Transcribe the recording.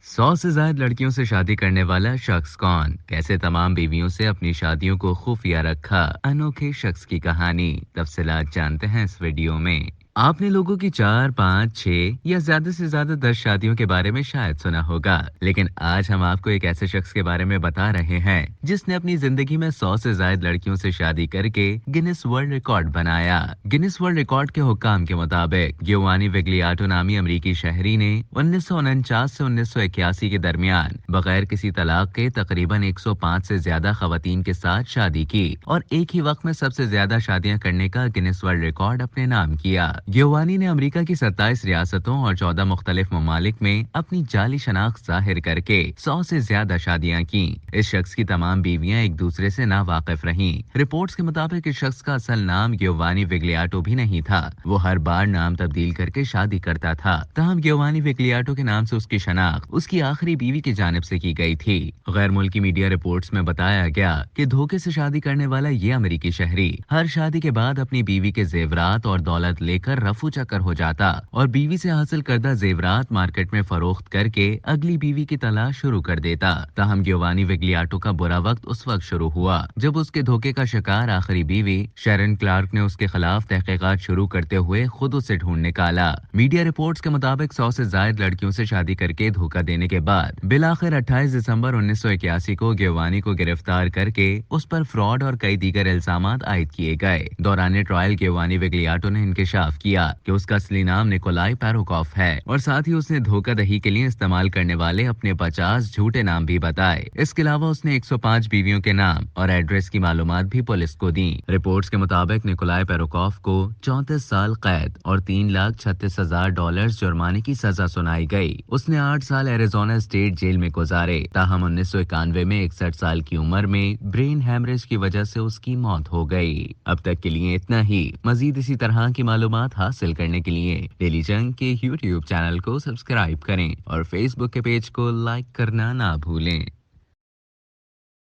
100 से ज्यादा लड़कियों से शादी करने वाला शख्स कौन? कैसे तमाम बीवियों से अपनी शादियों को खुफिया रखा? अनोखे शख्स की कहानी तफसीलात जानते हैं इस वीडियो में। आपने लोगों की 4, 5, 6 या ज्यादा से ज्यादा 10 शादियों के बारे में शायद सुना होगा, लेकिन आज हम आपको एक ऐसे शख्स के बारे में बता रहे हैं जिसने अपनी जिंदगी में 100 से ज्यादा लड़कियों से शादी करके गिनीज वर्ल्ड रिकॉर्ड बनाया। गिनीज वर्ल्ड रिकॉर्ड के हुक्काम के मुताबिक गियोवानी विग्लियाटो नामी अमरीकी शहरी ने 1949 से 1981 के दरमियान बगैर किसी तलाक के तकरीबन 105 से ज्यादा खवातीन के साथ शादी की और एक ही वक्त में सबसे ज्यादा शादियां करने का गिनीज वर्ल्ड रिकॉर्ड अपने नाम किया। गियोवानी ने अमेरिका की 27 रियासतों और 14 मुख्तलिफ ममालिक में अपनी जाली शनाख्त जाहिर करके 100 से ज्यादा शादियां की। इस शख्स की तमाम बीवियां एक दूसरे से ना वाकिफ रहीं। रिपोर्ट्स के मुताबिक इस शख्स का असल नाम गियोवानी विग्लियाटो भी नहीं था। वो हर बार नाम तब्दील करके शादी करता था। तहम गियोवानी विग्लियाटो के नाम से उसकी शनाख्त उसकी आखिरी बीवी की जानिब से की गई थी। गैर मुल्की मीडिया रिपोर्ट्स में बताया गया कि धोखे से शादी करने वाला ये अमेरिकी शहरी हर शादी के बाद अपनी बीवी के जेवरात और दौलत लेकर रफू चक्कर हो जाता और बीवी से हासिल करदा जेवरात मार्केट में फरोख्त करके अगली बीवी की तलाश शुरू कर देता। ताहम गियोवानी विग्लियाटो का बुरा वक्त उस वक्त शुरू हुआ जब उसके धोखे का शिकार आखिरी बीवी शेरन क्लार्क ने उसके खिलाफ तहकीकात शुरू करते हुए खुद उसे ढूंढ निकाला। मीडिया रिपोर्ट्स के मुताबिक 100 से ज्यादा लड़कियों से शादी करके धोखा देने के बाद बिलाखिर 28 दिसंबर 1981 को गियोवानी को गिरफ्तार करके उस पर फ्रॉड और कई दीगर इल्जामात आयद किए गए। दौरान ट्रायल गियोवानी विग्लियाटो ने इंकशाफ किया कि उसका असली नाम निकोलाई पेरोकॉफ है और साथ ही उसने धोखाधड़ी के लिए इस्तेमाल करने वाले अपने 50 झूठे नाम भी बताए। इसके अलावा उसने 105 बीवियों के नाम और एड्रेस की मालूमात भी पुलिस को दी। रिपोर्ट्स के मुताबिक निकोलाई पेरोकॉफ को 34 साल कैद और $3,36,000 जुर्माने की सजा सुनाई गई। उसने 8 साल एरिजोना स्टेट जेल में गुजारे। ताहम 1991 में 61 साल की उम्र में ब्रेन हैमरेज की वजह से उसकी मौत हो गई। अब तक के लिए इतना ही। मजीद इसी तरह की मालूमात हासिल करने के लिए डेली जंग के YouTube चैनल को सब्सक्राइब करें और Facebook के पेज को लाइक करना ना भूलें।